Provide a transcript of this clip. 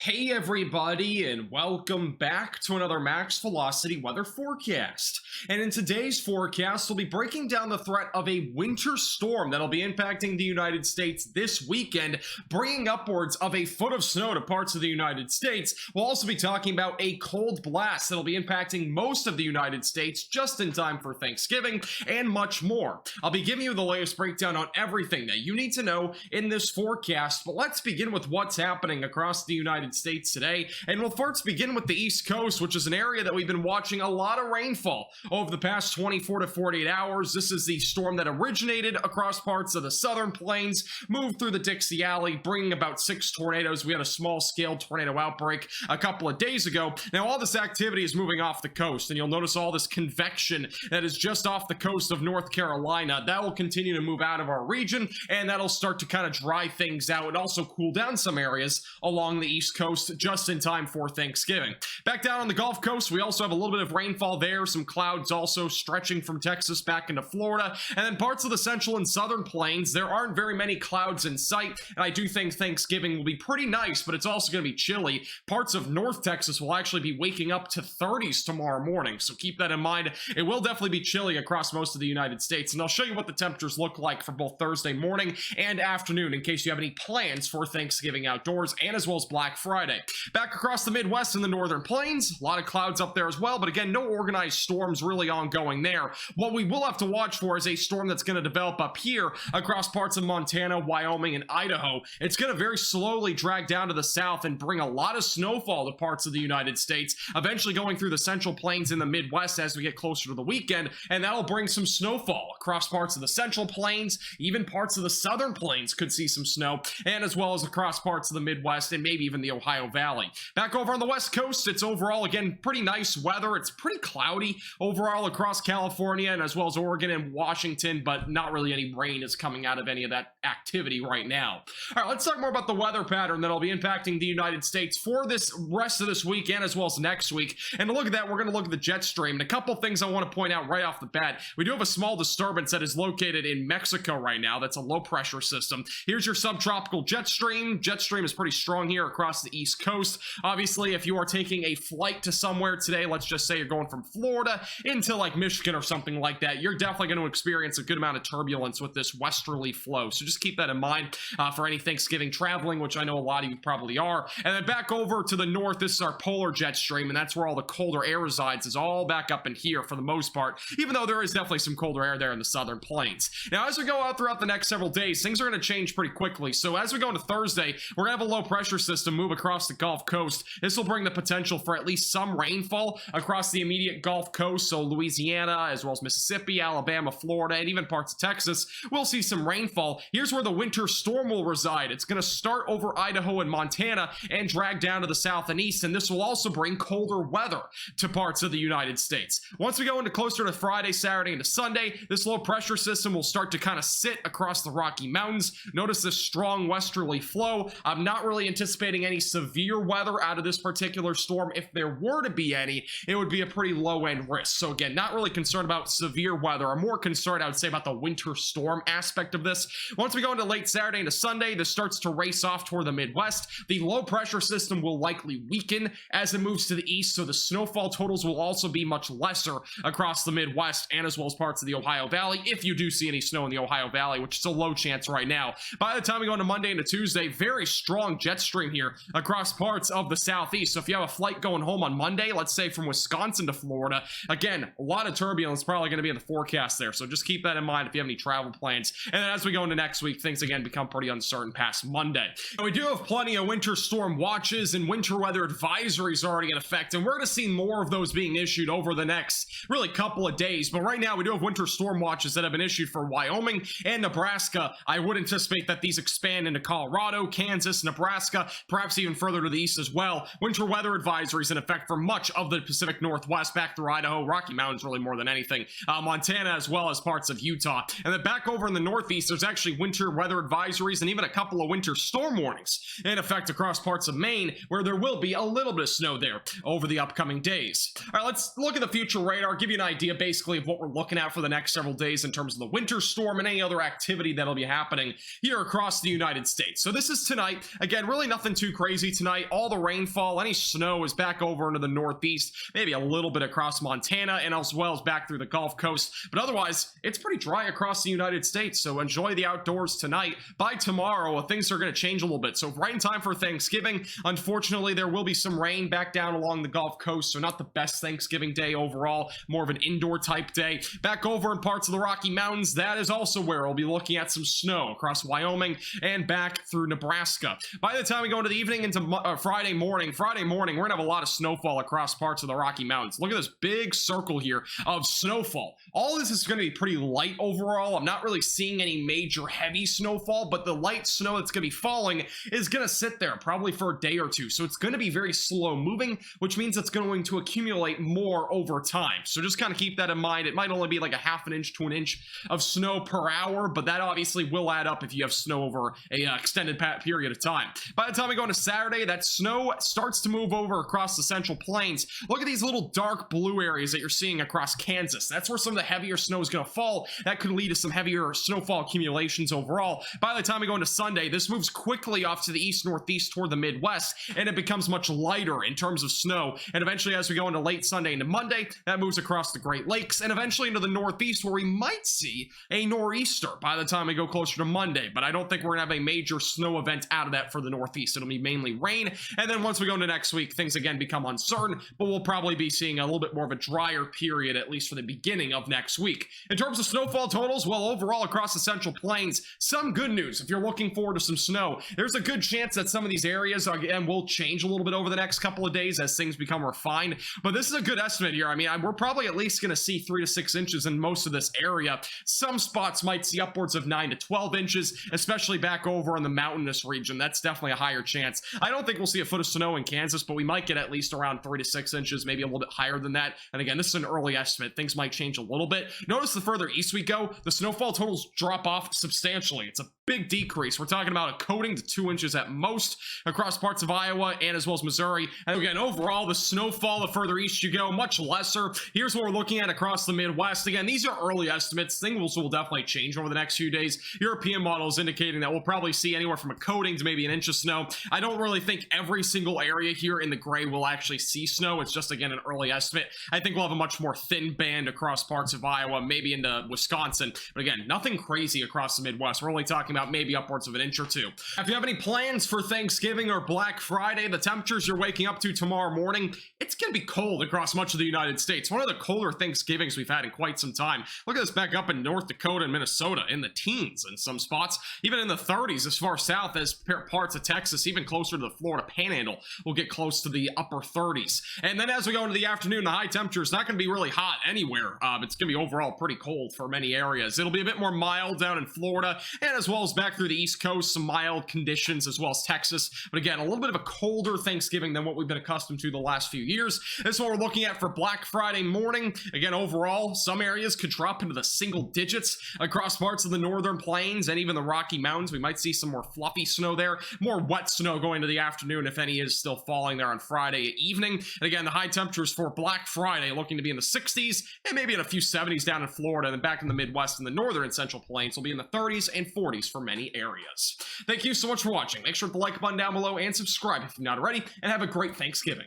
Hey everybody, and welcome back to another Max Velocity weather forecast. And in today's forecast, we'll be breaking down the threat of a winter storm that'll be impacting the United States this weekend, bringing upwards of a foot of snow to parts of the United States. We'll also be talking about a cold blast that'll be impacting most of the United States just in time for Thanksgiving, and much more. I'll be giving you the latest breakdown on everything that you need to know in this forecast, but let's begin with what's happening across the United States today. And we'll first begin with the East Coast, which is an area that we've been watching a lot of rainfall over the past 24 to 48 hours. This is the storm that originated across parts of the southern plains, moved through the Dixie Alley, bringing about 6 tornadoes. We had a small-scale tornado outbreak a couple of days ago. Now, all this activity is moving off the coast, and you'll notice all this convection that is just off the coast of North Carolina. That will continue to move out of our region, and that'll start to kind of dry things out and also cool down some areas along the East Coast just in time for Thanksgiving. Back down on the Gulf Coast, we also have a little bit of rainfall there, some clouds also stretching from Texas back into Florida, and then parts of the central and southern plains, there aren't very many clouds in sight, and I do think Thanksgiving will be pretty nice, but it's also going to be chilly. Parts of North Texas will actually be waking up to 30s tomorrow morning, so keep that in mind. It will definitely be chilly across most of the United States, and I'll show you what the temperatures look like for both Thursday morning and afternoon in case you have any plans for Thanksgiving outdoors, and as well as Black Friday. Back across the Midwest and the northern plains, a lot of clouds up there as well, but again, no organized storms really ongoing there. What we will have to watch for is a storm that's going to develop up here across parts of Montana, Wyoming, and Idaho. It's going to very slowly drag down to the south and bring a lot of snowfall to parts of the United States, eventually going through the central plains in the Midwest as we get closer to the weekend, and that'll bring some snowfall across parts of the central plains. Even parts of the southern plains could see some snow, and as well as across parts of the Midwest and maybe even the Ohio Valley. Back over on the West Coast, it's overall, again, pretty nice weather. It's pretty cloudy overall across California and as well as Oregon and Washington, but not really any rain is coming out of any of that activity right now. All right, let's talk more about the weather pattern that'll be impacting the United States for this rest of this week and as well as next week. And to look at that, we're going to look at the jet stream. And a couple things I want to point out right off the bat. We do have a small disturbance that is located in Mexico right now. That's a low pressure system. Here's your subtropical jet stream. Jet stream is pretty strong here across the East Coast. Obviously, if you are taking a flight to somewhere today, let's just say you're going from Florida into like Michigan or something like that, you're definitely going to experience a good amount of turbulence with this westerly flow. So just keep that in mind for any Thanksgiving traveling, which I know a lot of you probably are. And then back over to the north, this is our polar jet stream, and that's where all the colder air resides, is all back up in here for the most part, even though there is definitely some colder air there in the southern plains. Now, as we go out throughout the next several days, things are going to change pretty quickly. So as we go into Thursday, we're going to have a low pressure system move across the Gulf Coast. This will bring the potential for at least some rainfall across the immediate Gulf Coast, so Louisiana, as well as Mississippi, Alabama, Florida, and even parts of Texas. We'll see some rainfall. Here's where the winter storm will reside. It's going to start over Idaho and Montana and drag down to the south and east, and this will also bring colder weather to parts of the United States. Once we go into closer to Friday, Saturday, and to Sunday, this low pressure system will start to kind of sit across the Rocky Mountains. Notice this strong westerly flow. I'm not really anticipating any severe weather out of this particular storm. If there were to be any, it would be a pretty low-end risk. So again, not really concerned about severe weather. I'm more concerned, I would say, about the winter storm aspect of this. Once we go into late Saturday into Sunday, this starts to race off toward the Midwest. The low pressure system will likely weaken as it moves to the east, so the snowfall totals will also be much lesser across the Midwest and as well as parts of the Ohio Valley, if you do see any snow in the Ohio Valley, which is a low chance right now. By the time we go into Monday into Tuesday, very strong jet stream here across parts of the southeast. So if you have a flight going home on Monday, let's say from Wisconsin to Florida, again, a lot of turbulence probably going to be in the forecast there. So just keep that in mind if you have any travel plans. And then as we go into next week, things again become pretty uncertain past Monday. And we do have plenty of winter storm watches and winter weather advisories already in effect, and we're going to see more of those being issued over the next really couple of days. But right now, we do have winter storm watches that have been issued for Wyoming and Nebraska. I would anticipate that these expand into Colorado, Kansas, Nebraska, perhaps even further to the east as well. Winter weather advisories in effect for much of the Pacific Northwest, back through Idaho, Rocky Mountains really more than anything, Montana, as well as parts of Utah. And then back over in the Northeast, there's actually winter weather advisories and even a couple of winter storm warnings in effect across parts of Maine, where there will be a little bit of snow there over the upcoming days. All right, let's look at the future radar, give you an idea basically of what we're looking at for the next several days in terms of the winter storm and any other activity that'll be happening here across the United States. So this is tonight. Again, really nothing too crazy crazy tonight. All the rainfall, any snow is back over into the northeast, maybe a little bit across Montana and as well as back through the Gulf Coast. But otherwise, it's pretty dry across the United States. So enjoy the outdoors tonight. By tomorrow, things are going to change a little bit. So right in time for Thanksgiving, unfortunately, there will be some rain back down along the Gulf Coast. So not the best Thanksgiving day overall, more of an indoor type day. Back over in parts of the Rocky Mountains, that is also where we'll be looking at some snow across Wyoming and back through Nebraska. By the time we go into the evening into Friday morning, we're gonna have a lot of snowfall across parts of the Rocky Mountains. Look at this big circle here of snowfall. All this is going to be pretty light overall. I'm not really seeing any major heavy snowfall, but the light snow that's going to be falling is going to sit there probably for a day or two. So it's going to be very slow moving, which means it's going to accumulate more over time. So just kind of keep that in mind. It might only be like a half an inch to an inch of snow per hour, but that obviously will add up if you have snow over a extended period of time. By the time we go into Saturday, that snow starts to move over across the Central Plains. Look at these little dark blue areas that you're seeing across Kansas. That's where some of the heavier snow is going to fall. That could lead to some heavier snowfall accumulations overall. By the time we go into Sunday, this moves quickly off to the east-northeast toward the Midwest, and it becomes much lighter in terms of snow. And eventually, as we go into late Sunday into Monday, that moves across the Great Lakes, and eventually into the Northeast, where we might see a nor'easter by the time we go closer to Monday. But I don't think we're going to have a major snow event out of that for the Northeast. It'll be mainly rain, and then once we go into next week, things again become uncertain, but we'll probably be seeing a little bit more of a drier period, at least for the beginning of next week. In terms of snowfall totals, well, overall across the Central Plains, some good news. If you're looking forward to some snow, there's a good chance that some of these areas, again, will change a little bit over the next couple of days as things become refined, but this is a good estimate here. I mean, we're probably at least going to see 3 to 6 inches in most of this area. Some spots might see upwards of 9 to 12 inches, especially back over in the mountainous region. That's definitely a higher chance. I don't think we'll see a foot of snow in Kansas, but we might get at least around 3 to 6 inches, maybe a little bit higher than that. And again, this is an early estimate. Things might change a little bit. Notice the further east we go, the snowfall totals drop off substantially. It's a big decrease. We're talking about a coating to 2 inches at most across parts of Iowa and as well as Missouri. And again, overall, the snowfall, the further east you go, much lesser. Here's what we're looking at across the Midwest. Again, these are early estimates. Things will definitely change over the next few days. European models indicating that we'll probably see anywhere from a coating to maybe an inch of snow. I don't really think every single area here in the gray will actually see snow. It's just, again, an early estimate. I think we'll have a much more thin band across parts of Iowa, maybe into Wisconsin. But again, nothing crazy across the Midwest. We're only talking about maybe upwards of an inch or two. If you have any plans for Thanksgiving or Black Friday, the temperatures you're waking up to tomorrow morning, it's going to be cold across much of the United States. One of the colder Thanksgivings we've had in quite some time. Look at this back up in North Dakota and Minnesota in the teens in some spots, even in the 30s as far south as parts of Texas, even closer to the Florida Panhandle, will get close to the upper 30s. And then as we go into the afternoon, the high temperature is not going to be really hot anywhere. It's going to be overall pretty cold for many areas. It'll be a bit more mild down in Florida and as well as back through the East Coast, some mild conditions as well as Texas. But again, a little bit of a colder Thanksgiving than what we've been accustomed to the last few years. This is what we're looking at for Black Friday morning. Again, overall, some areas could drop into the single digits across parts of the northern plains and even the Rocky Mountains. We might see some more fluffy snow there, more wet snow going to the afternoon, if any is still falling there on Friday evening. And again, the high temperatures for Black Friday looking to be in the 60s and maybe in a few 70s down in Florida, and then back in the Midwest and the northern and central plains will be in the 30s and 40s for many areas. Thank you so much for watching. Make sure to like the button down below and subscribe if you're not already, and have a great Thanksgiving.